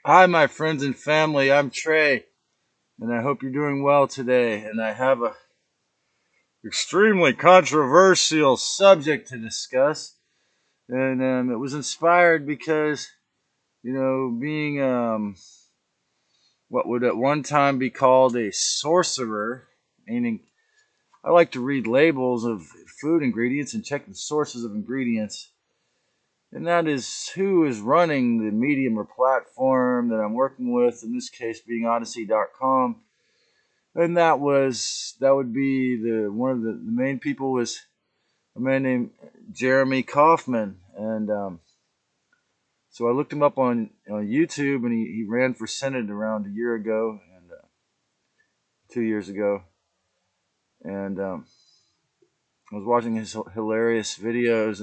Hi, my friends and family. I'm Trey, and I hope you're doing well today. And I have a extremely controversial subject to discuss, and it was inspired because being what would at one time be called a sorcerer, meaning I like to read labels of food ingredients and check the sources of ingredients. And that is who is running the medium or platform that I'm working with, in this case being Odysee.com. And that would be the one of the main people was a man named Jeremy Kaufman. And so I looked him up on YouTube, and he ran for Senate around a year ago and 2 years ago. And I was watching his hilarious videos,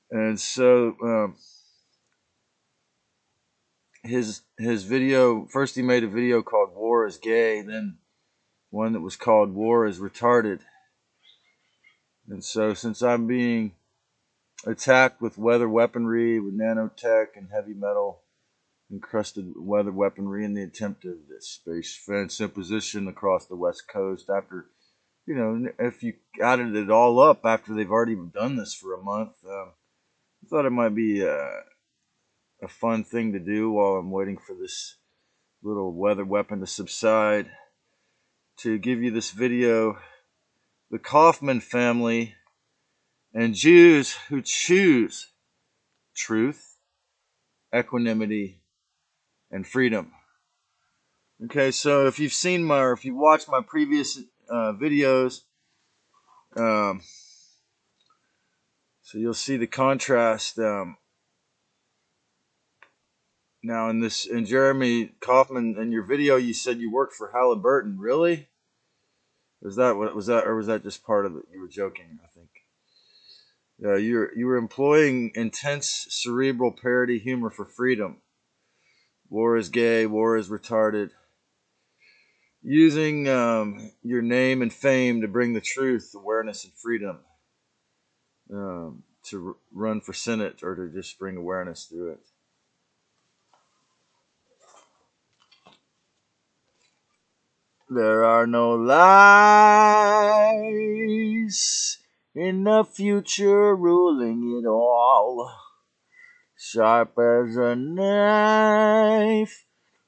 and so his video, first he made a video called "War is Gay," then one that was called "War is Retarded." And so since I'm being attacked with weather weaponry, with nanotech and heavy metal encrusted weather weaponry in the attempt of this space fence imposition across the West Coast, after, if you added it all up after they've already done this for a month, I thought it might be a fun thing to do while I'm waiting for this little weather weapon to subside, to give you this video. The Kaufman family and Jews who choose truth, equanimity, and freedom. Okay, so if you've seen or if you've watched my previous videos, um, so you'll see the contrast. Now, in Jeremy Kaufman, in your video, you said you worked for Halliburton. Really? Was that what was that, or was that just part of it? You were joking, I think. You were employing intense cerebral parody humor for freedom. War is gay. War is retarded. Using your name and fame to bring the truth, awareness, and freedom, to run for Senate or to just bring awareness through it. There are no lies in the future ruling it all. Sharp as a knife,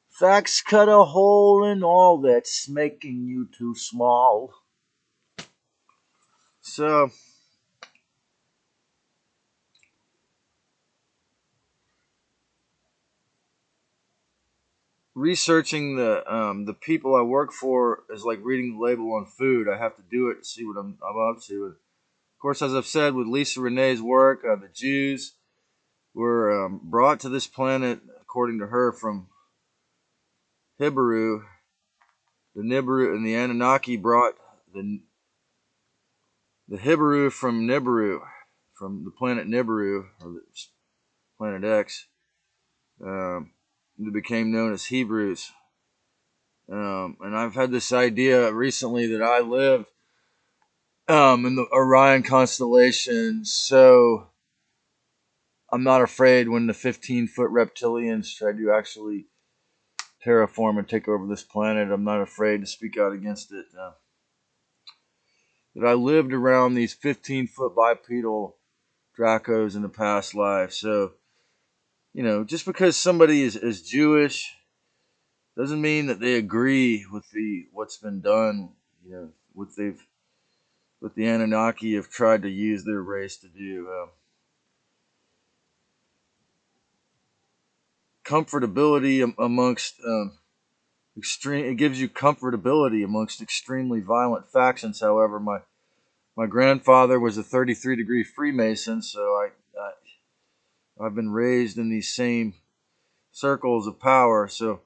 facts cut a hole in all that's making you too small. So, researching the people I work for is like reading the label on food. I have to do it to see what I'm up to. And of course, as I've said, with Lisa Renee's work, the Jews were brought to this planet, according to her, from Nibiru. The Nibiru and the Anunnaki brought the Nibiru from Nibiru, from the planet Nibiru, or the planet X. They became known as Hebrews. And I've had this idea recently that I lived in the Orion constellation, so I'm not afraid when the 15-foot reptilians try to actually terraform and take over this planet. I'm not afraid to speak out against it. That I lived around these 15-foot bipedal Dracos in the past life. So, just because somebody is Jewish doesn't mean that they agree with what's been done. What the Anunnaki have tried to use their race to do. Comfortability amongst extreme. It gives you comfortability amongst extremely violent factions. However, my grandfather was a 33-degree Freemason, so I've been raised in these same circles of power. So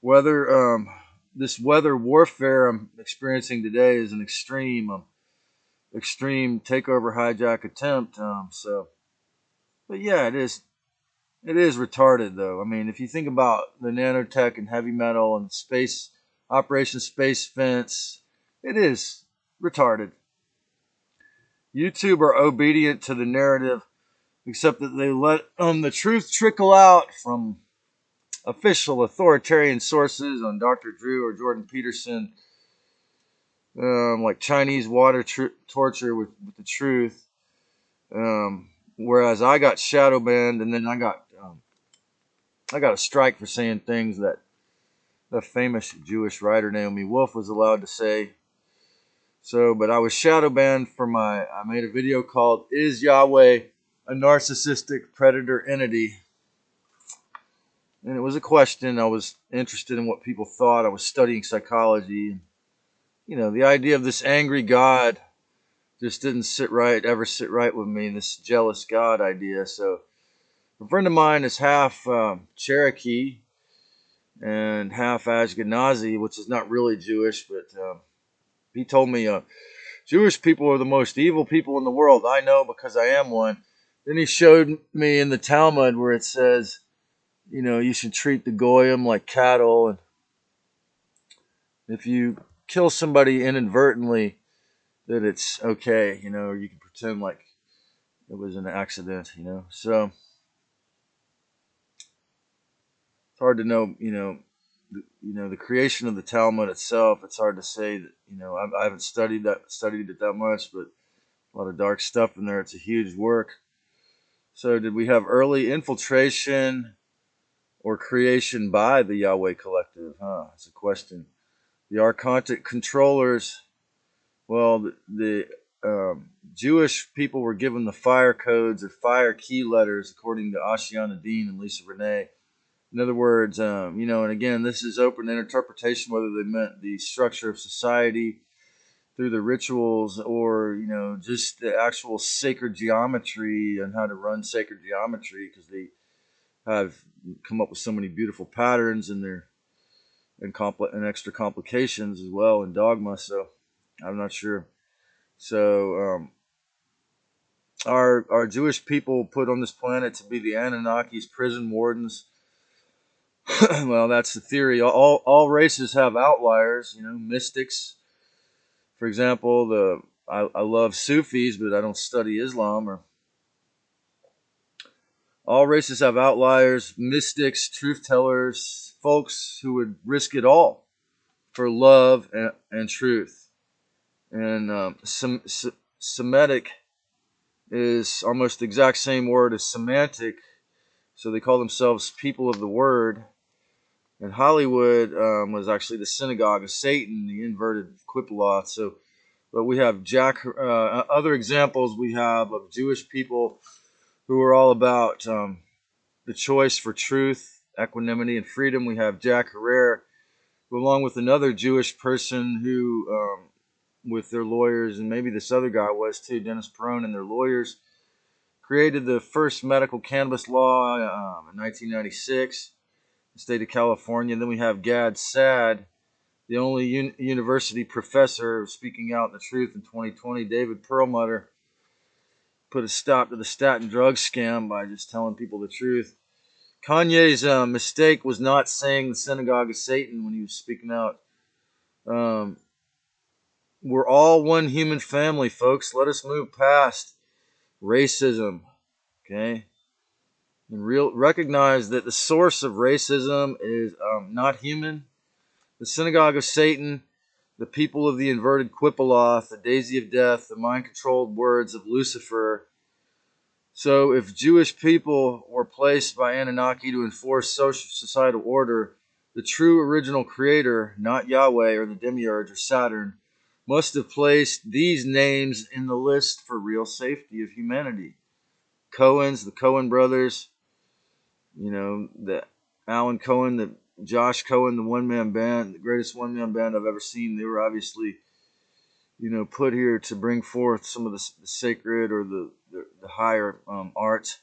whether this weather warfare I'm experiencing today is an extreme takeover hijack attempt. But yeah, it is. It is retarded, though. I mean, if you think about the nanotech and heavy metal and space Operation Space Fence, it is retarded. YouTube are obedient to the narrative, except that they let the truth trickle out from official authoritarian sources on Dr. Drew or Jordan Peterson, like Chinese water torture with the truth. Whereas I got shadow banned, and then I got a strike for saying things that the famous Jewish writer Naomi Wolf was allowed to say. So, but I was shadow banned for I made a video called "Is Yahweh a Narcissistic Predator Entity?" And it was a question. I was interested in what people thought. I was studying psychology. You know, the idea of this angry God just didn't ever sit right with me, this jealous God idea. So a friend of mine is half Cherokee and half Ashkenazi, which is not really Jewish, but he told me Jewish people are the most evil people in the world. I know because I am one. Then he showed me in the Talmud where it says, you know, you should treat the goyim like cattle, and if you kill somebody inadvertently, that it's okay, you know, or you can pretend like it was an accident, you know. So it's hard to know, the creation of the Talmud itself. It's hard to say that, you know, I haven't studied it that much, but a lot of dark stuff in there. It's a huge work. So did we have early infiltration or creation by the Yahweh Collective? That's a question. The Archontic controllers, well, the Jewish people were given the fire codes or fire key letters, according to Ashiana Dean and Lisa Renee. In other words, and again, this is open to interpretation whether they meant the structure of society through the rituals or, just the actual sacred geometry and how to run sacred geometry, because they have come up with so many beautiful patterns and extra complications as well in dogma. So I'm not sure. So are Jewish people put on this planet to be the Anunnakis, prison wardens? Well, that's the theory. All races have outliers. Mystics, for example. I love Sufis, but I don't study Islam. Or all races have outliers. Mystics, truth tellers, folks who would risk it all for love and truth. And Semitic is almost the exact same word as semantic. So they call themselves people of the word. And Hollywood was actually the Synagogue of Satan, the inverted Quippaloth. So, but we have other examples we have of Jewish people who are all about the choice for truth, equanimity, and freedom. We have Jack Herrera, who, along with another Jewish person who, with their lawyers, and maybe this other guy was too, Dennis Perone, and their lawyers, created the first medical cannabis law in 1996. The state of California. Then we have Gad Saad, the only university professor speaking out the truth in 2020. David Perlmutter put a stop to the statin drug scam by just telling people the truth. Kanye's mistake was not saying the Synagogue of Satan when he was speaking out. We're all one human family, folks. Let us move past racism, okay? And recognize that the source of racism is not human. The Synagogue of Satan, the people of the inverted Quippaloth, the daisy of death, the mind-controlled words of Lucifer. So if Jewish people were placed by Anunnaki to enforce social societal order, the true original creator, not Yahweh or the demiurge or Saturn, must have placed these names in the list for real safety of humanity. Cohens, the Cohen brothers, the Alan Cohen, the Josh Cohen, the one-man band, the greatest one-man band I've ever seen. They were obviously, put here to bring forth some of the sacred or the higher arts.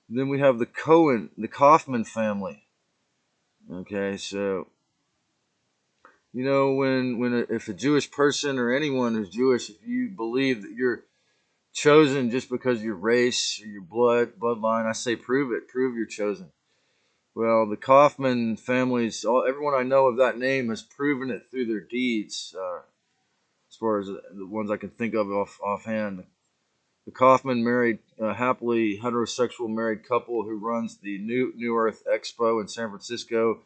And then we have the Kaufman family. Okay, so if a Jewish person or anyone who's Jewish, if you believe that you're chosen just because of your race or your bloodline, I say prove it. Prove you're chosen. Well, the Kaufman families, everyone I know of that name has proven it through their deeds, as far as the ones I can think of offhand. the Kaufman married, happily heterosexual married couple who runs the New Earth Expo in San Francisco,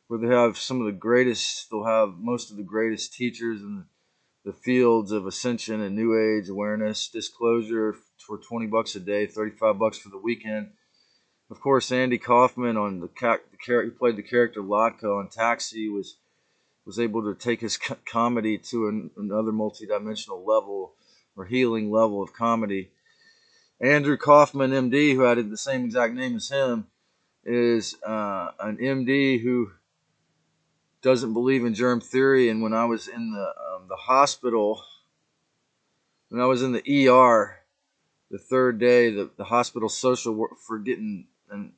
where they have some of the greatest, they'll have most of the greatest teachers in the fields of ascension and New Age awareness. Disclosure for $20 a day, $35 for the weekend. Of course, Andy Kaufman on who played the character Latka on Taxi was able to take his comedy to another multidimensional level or healing level of comedy. Andrew Kaufman MD, who had the same exact name as him, is an MD who doesn't believe in germ theory. And when I was in the hospital, when I was in the ER, the third day, the hospital social work for getting, and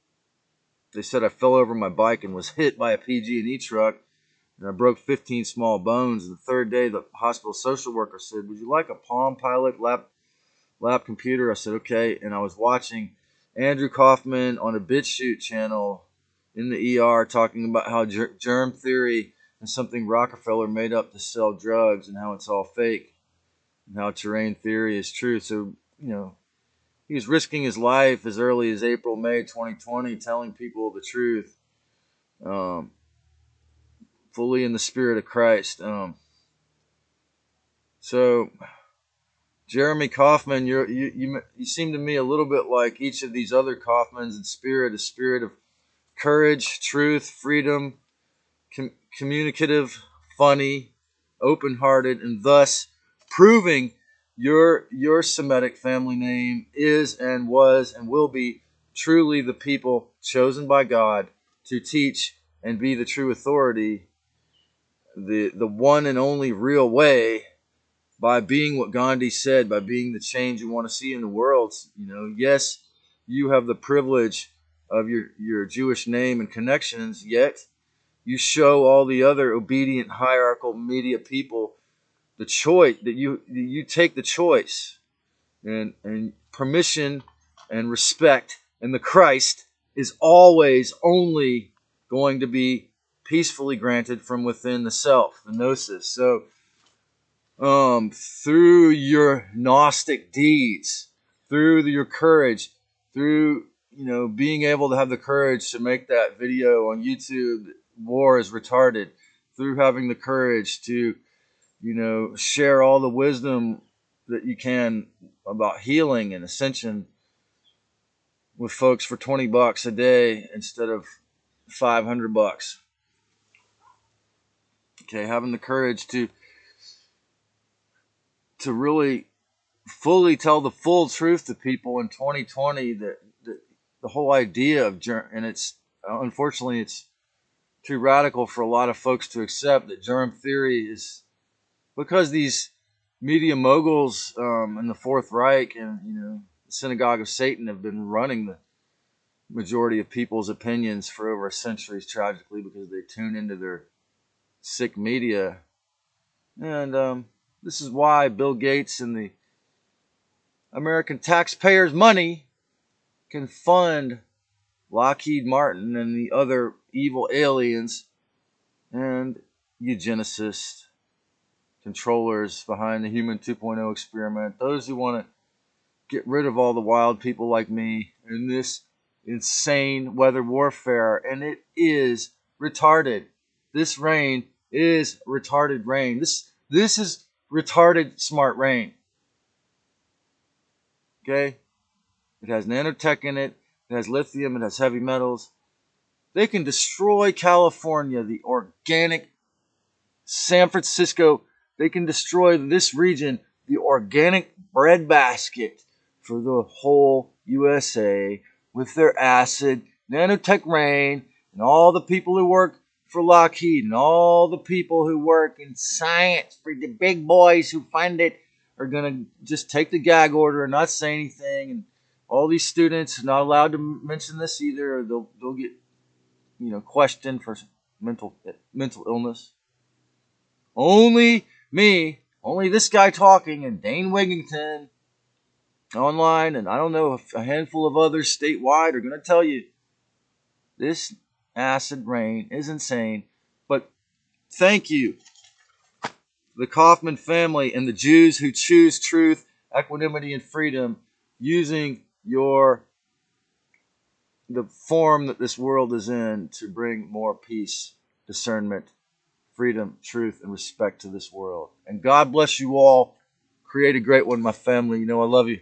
they said I fell over my bike and was hit by a PG&E truck, and I broke 15 small bones. And the third day, the hospital social worker said, "Would you like a Palm Pilot lap computer?" I said, "Okay." And I was watching Andrew Kaufman on a BitChute channel in the ER talking about how germ theory is something Rockefellar made up to sell drugs and how it's all fake and how terrain theory is true. So, he was risking his life as early as April, May 2020, telling people the truth, fully in the spirit of Christ. So, Jeremy Kaufman, you seem to me a little bit like each of these other Kaufmans in spirit, a spirit of courage, truth, freedom, communicative, funny, open-hearted, and thus proving your Semitic family name is and was and will be truly the people chosen by God to teach and be the true authority, the one and only real way, by being what Gandhi said, by being the change you want to see in the world. Yes, you have the privilege of your Jewish name and connections, yet you show all the other obedient hierarchical media people the choice, that you take the choice and permission and respect, and the Christ is always only going to be peacefully granted from within the self, the gnosis. So through your Gnostic deeds, through your courage, through being able to have the courage to make that video on YouTube, war is retarded, through having the courage to share all the wisdom that you can about healing and ascension with folks for $20 a day instead of $500. Okay, having the courage to really fully tell the full truth to people in 2020, that the whole idea of germ, and it's unfortunately it's too radical for a lot of folks to accept, that germ theory is, because these media moguls in the Fourth Reich and the Synagogue of Satan have been running the majority of people's opinions for over centuries, tragically, because they tune into their sick media. And this is why Bill Gates and the American taxpayers' money can fund Lockheed Martin and the other evil aliens and eugenicists, controllers behind the Human 2.0 experiment, those who want to get rid of all the wild people like me in this insane weather warfare. And it is retarded. This rain is retarded rain. This is retarded smart rain. Okay? It has nanotech in it. It has lithium. It has heavy metals. They can destroy California, the organic San Francisco. They can destroy this region, the organic breadbasket for the whole USA, with their acid, nanotech rain, and all the people who work for Lockheed, and all the people who work in science for the big boys who fund it are going to just take the gag order and not say anything. And all these students are not allowed to mention this either, or they'll get questioned for mental illness. Only me, only this guy talking, and Dane Wigington online, and I don't know, a handful of others statewide are going to tell you this acid rain is insane. But thank you, the Kaufman family and the Jews who choose truth equanimity, and freedom, using the form that this world is in to bring more peace, discernment, freedom, truth, and respect to this world. And God bless you all. Create a great one, my family. You know I love you.